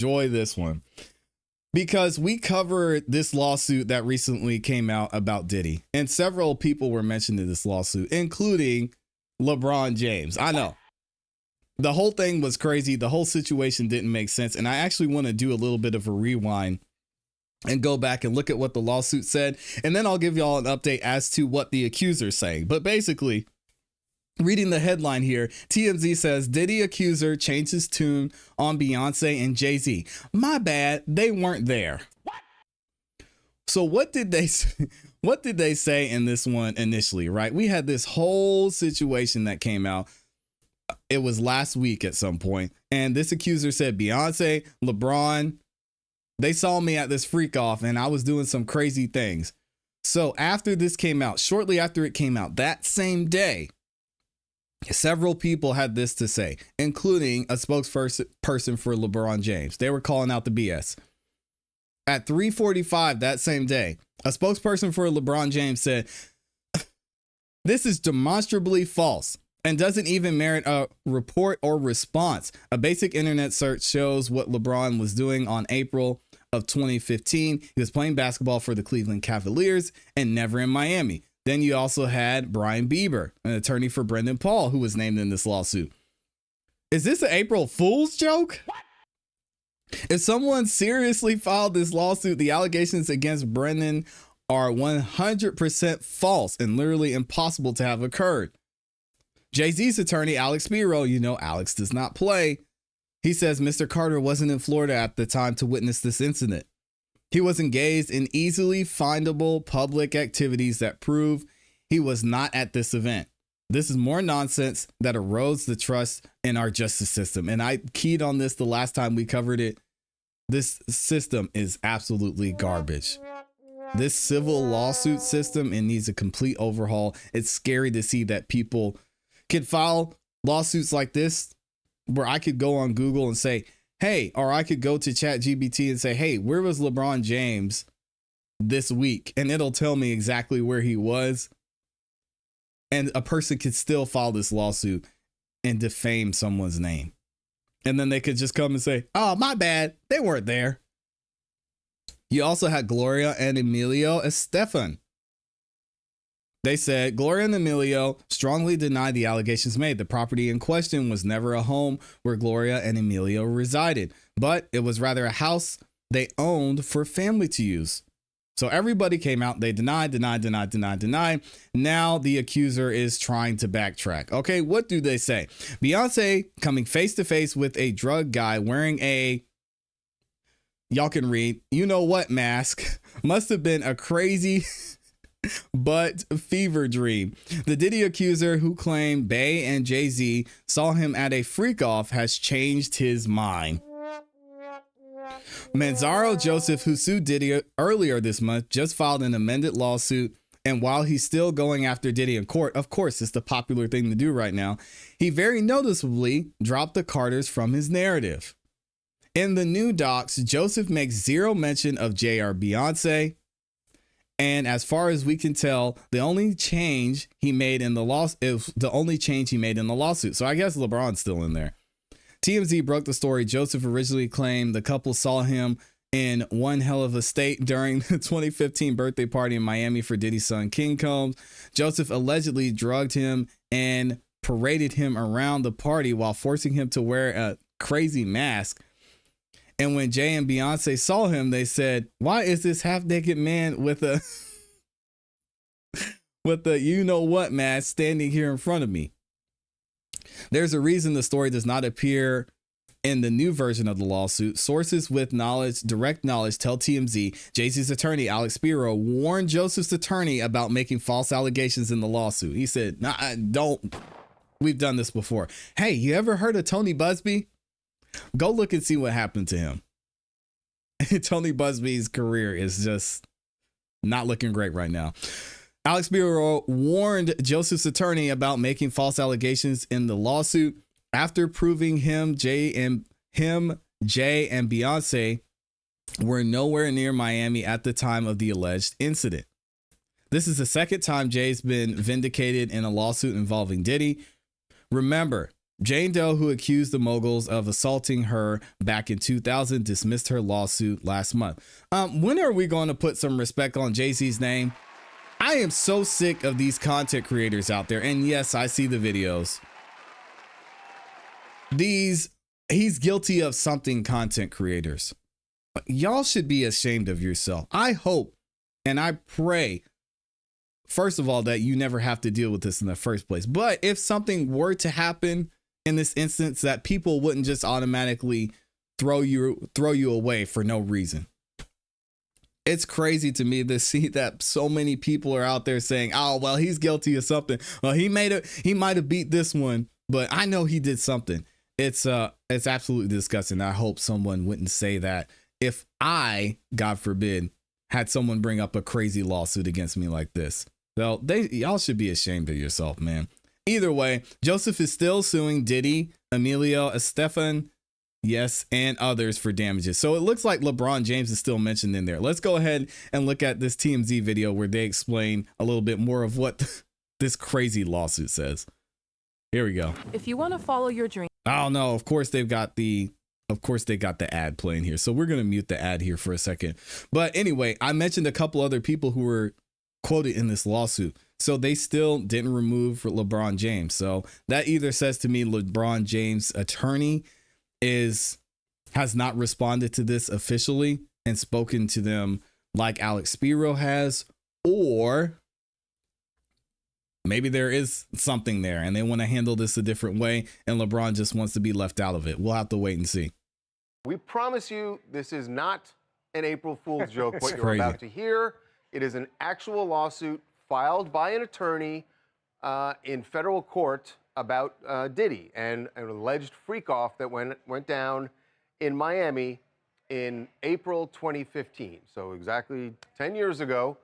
enjoy this one because we covered this lawsuit that recently came out about Diddy, and several people were mentioned in this lawsuit, including LeBron James. I know the whole thing was crazy. The whole situation didn't make sense. And I actually want to do a little bit of a rewind and go back and look at what the lawsuit said. And then I'll give y'all an update as to what the accusers saying. But basically, reading the headline here, TMZ says Diddy Accuser changed his tune on Beyonce and Jay-Z. My bad, they weren't there. What? So what did they say in this one initially, right? We had this whole situation that came out. It was last week at some point, and this accuser said Beyonce, LeBron, they saw me at this freak off and I was doing some crazy things. So after this came out, shortly after it came out, that same day, several people had this to say, including a spokesperson for LeBron James. They were calling out the BS. At 3:45 that same day, a spokesperson for LeBron James said, "This is demonstrably false and doesn't even merit a report or response. A basic internet search shows what LeBron was doing on April of 2015. He was playing basketball for the Cleveland Cavaliers and never in Miami." Then you also had Brian Bieber, an attorney for Brendan Paul, who was named in this lawsuit. Is this an April Fool's joke? What? If someone seriously filed this lawsuit, the allegations against Brendan are 100% false and literally impossible to have occurred. Jay-Z's attorney, Alex Spiro, you know Alex does not play. He says Mr. Carter wasn't in Florida at the time to witness this incident. He was engaged in easily findable public activities that prove he was not at this event. This is more nonsense that erodes the trust in our justice system. And I keyed on this the last time we covered it. This system is absolutely garbage. This civil lawsuit system, it needs a complete overhaul. It's scary to see that people could file lawsuits like this where I could go on Google and say, hey, or I could go to ChatGPT and say, hey, where was LeBron James this week? And it'll tell me exactly where he was. And a person could still file this lawsuit and defame someone's name. And then they could just come and say, oh, my bad, they weren't there. You also had Gloria and Emilio Estefan. They said Gloria and Emilio strongly denied the allegations made. The property in question was never a home where Gloria and Emilio resided, but it was rather a house they owned for family to use. So everybody came out. They denied. Now the accuser is trying to backtrack. Okay, what do they say? Beyonce coming face to face with a drug guy wearing a, y'all can read, you know what mask, must have been a crazy but fever dream. The Diddy accuser, who claimed Bey and Jay-Z saw him at a freak off, has changed his mind. Manzaro Joseph, who sued Diddy earlier this month, just filed an amended lawsuit. And while he's still going after Diddy in court, of course, it's the popular thing to do right now, he very noticeably dropped the Carters from his narrative. In the new docs, Joseph makes zero mention of Jay or Beyonce. And as far as we can tell, the only change he made in the lawsuit. So I guess LeBron's still in there. TMZ broke the story. Joseph originally claimed the couple saw him in one hell of a state during the 2015 birthday party in Miami for Diddy's son, King Combs. Joseph allegedly drugged him and paraded him around the party while forcing him to wear a crazy mask. And when Jay and Beyonce saw him, they said, why is this half-naked man with a you know what mask standing here in front of me? There's a reason the story does not appear in the new version of the lawsuit. Sources with direct knowledge tell TMZ Jay-Z's attorney, Alex Spiro, warned Joseph's attorney about making false allegations in the lawsuit. He said, nah, don't. We've done this before. Hey, you ever heard of Tony Busby? Go look and see what happened to him. Tony Busby's career is just not looking great right now. Alex Spiro warned Joseph's attorney about making false allegations in the lawsuit after proving Jay, and Beyonce were nowhere near Miami at the time of the alleged incident. This is the second time Jay's been vindicated in a lawsuit involving Diddy. Remember, Jane Doe, who accused the moguls of assaulting her back in 2000, dismissed her lawsuit last month. When are we going to put some respect on Jay-Z's name? I am so sick of these content creators out there. And yes, I see the videos. He's guilty of something, content creators. Y'all should be ashamed of yourself. I hope and I pray, first of all, that you never have to deal with this in the first place. But if something were to happen in this instance, that people wouldn't just automatically throw you away for no reason. It's crazy to me to see that so many people are out there saying, oh, well, he's guilty of something. Well, he might have beat this one, but I know he did something. It's absolutely disgusting. I hope someone wouldn't say that if I, God forbid, had someone bring up a crazy lawsuit against me like this. So y'all should be ashamed of yourself, man. Either way, Joseph is still suing Diddy, Emilio Estefan, yes, and others for damages. So it looks like LeBron James is still mentioned in there. Let's go ahead and look at this TMZ video where they explain a little bit more of what this crazy lawsuit says. Here we go. If you want to follow your dream. Oh no, of course they got the ad playing here. So we're going to mute the ad here for a second. But anyway, I mentioned a couple other people who were quoted in this lawsuit. So they still didn't remove LeBron James. So that either says to me LeBron James' attorney has not responded to this officially and spoken to them like Alex Spiro has, or maybe there is something there and they want to handle this a different way and LeBron just wants to be left out of it. We'll have to wait and see. We promise you this is not an April Fool's joke, what you're crazy. about to hear. It is an actual lawsuit filed by an attorney in federal court about Diddy and an alleged freak-off that went down in Miami in April 2015. So exactly 10 years ago,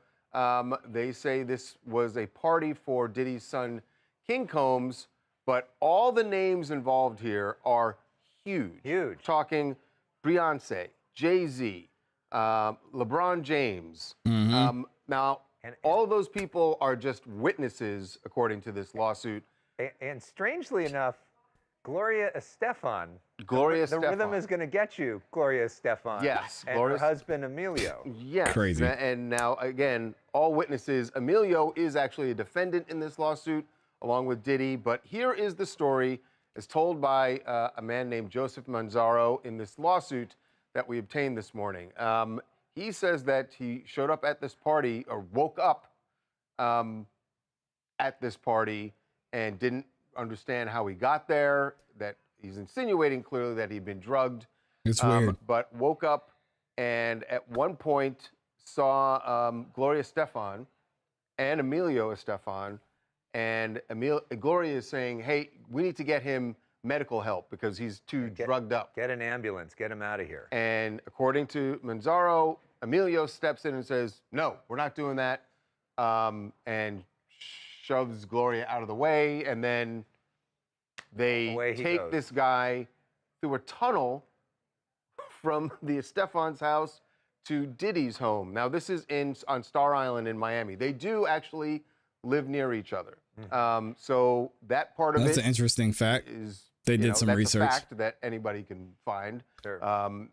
they say this was a party for Diddy's son, King Combs, but all the names involved here are huge. Huge. Talking Beyonce, Jayz, LeBron James. Now, all of those people are just witnesses, according to this lawsuit. And strangely enough, Gloria Estefan. The rhythm is going to get you, Gloria Estefan. Yes. And her husband, Emilio. Yes. Crazy. And now, again, all witnesses. Emilio is actually a defendant in this lawsuit, along with Diddy. But here is the story as told by a man named Joseph Manzaro in this lawsuit that we obtained this morning. He says that he showed up at this party, or woke up at this party and didn't understand how he got there, that he's insinuating clearly that he'd been drugged. It's weird. But woke up and at one point saw Gloria Estefan and Emilio Estefan, and Gloria is saying, hey, we need to get him medical help because he's too drugged up. Get an ambulance. Get him out of here. And according to Manzaro, Emilio steps in and says, no, we're not doing that, and shoves Gloria out of the way. And then they take this guy through a tunnel from the Estefan's house to Diddy's home. Now, this is on Star Island in Miami. They do actually live near each other. So that part of That's an interesting fact. They did some research. That's a fact that anybody can find. Sure.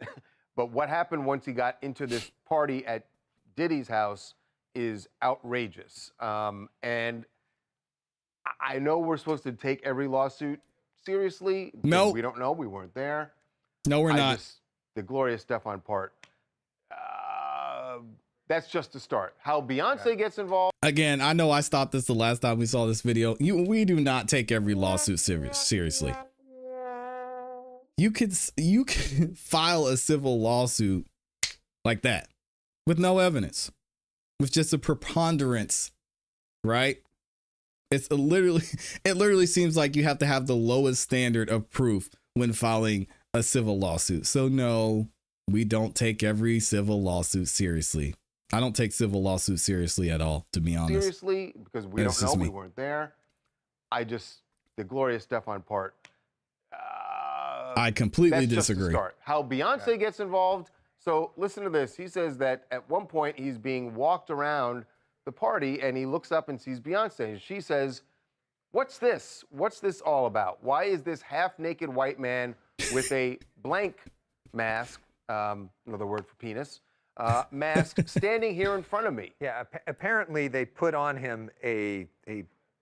But what happened once he got into this party at Diddy's house is outrageous. And I know we're supposed to take every lawsuit seriously. No. We don't know. We weren't there. No, we're not. The Gloria Estefan part, that's just the start. How Beyonce gets involved. Again, I know I stopped this the last time we saw this video. We do not take every lawsuit seriously. You could file a civil lawsuit like that with no evidence, with just a preponderance, right? It literally seems like you have to have the lowest standard of proof when filing a civil lawsuit. So no, we don't take every civil lawsuit seriously. I don't take civil lawsuits seriously at all, to be honest. Seriously, because we don't know. We weren't there. The Gloria Estefan part. I completely disagree. Just the start. How Beyonce gets involved. So listen to this. He says that at one point he's being walked around the party and he looks up and sees Beyonce. And she says What's this? What's this all about? Why is this half-naked white man with a blank mask, another word for penis, mask, standing here in front of me? Yeah, apparently they put on him a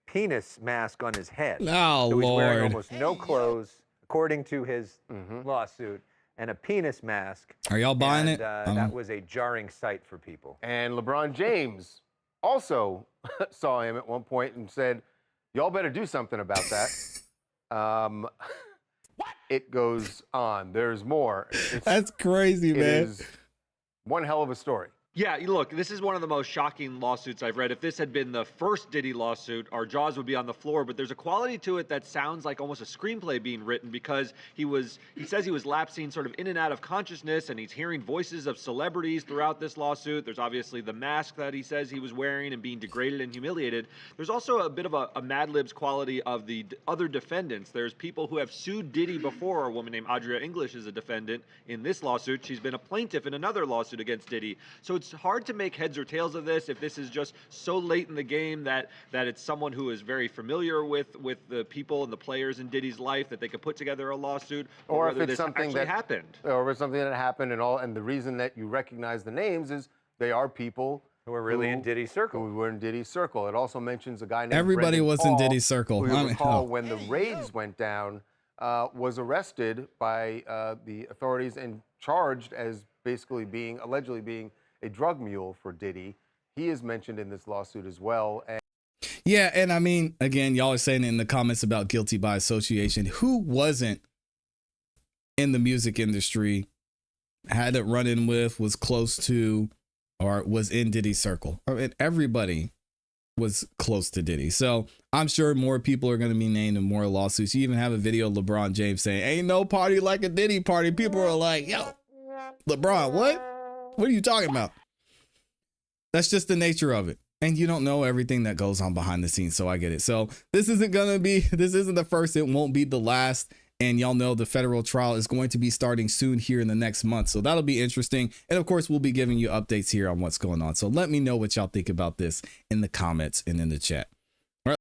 penis mask on his head. Oh, so he's wearing Lord. almost no clothes, according to his lawsuit, and a penis mask. Are y'all buying it? That was a jarring sight for people. And LeBron James also saw him at one point and said, y'all better do something about that. It goes on. There's more. That's crazy, It man. is one hell of a story. Yeah, look, this is one of the most shocking lawsuits I've read. If this had been the first Diddy lawsuit, our jaws would be on the floor, but there's a quality to it that sounds like almost a screenplay being written, because he says he was lapsing sort of in and out of consciousness, and he's hearing voices of celebrities throughout this lawsuit. There's obviously the mask that he says he was wearing and being degraded and humiliated. There's also a bit of a Mad Libs quality of the other defendants. There's people who have sued Diddy before. A woman named Audrey English is a defendant in this lawsuit. She's been a plaintiff in another lawsuit against Diddy. So it's hard to make heads or tails of this, if this is just so late in the game that it's someone who is very familiar with the people and the players in Diddy's life that they could put together a lawsuit, Or whether if it's this something actually that happened. Or if it's something that happened and the reason that you recognize the names is they are people Who are really in Diddy's circle. Who were in Diddy's circle. It also mentions a guy named Everybody Brendan was in Paul, Diddy's circle. Who I you mean, recall oh. when the raids went down, was arrested by the authorities and charged as basically allegedly being a drug mule for Diddy. He is mentioned in this lawsuit as well. And Yeah, and I mean, again, y'all are saying in the comments about guilty by association. Who wasn't in the music industry, had it run in with, was close to, or was in Diddy's circle? I mean, everybody was close to Diddy. So I'm sure more people are going to be named in more lawsuits. You even have a video of LeBron James saying, ain't no party like a Diddy party. People are like, yo, LeBron, what? What are you talking about? That's just the nature of it. And you don't know everything that goes on behind the scenes. So I get it. So this isn't the first. It won't be the last. And y'all know the federal trial is going to be starting soon here in the next month. So that'll be interesting. And of course, we'll be giving you updates here on what's going on. So let me know what y'all think about this in the comments and in the chat.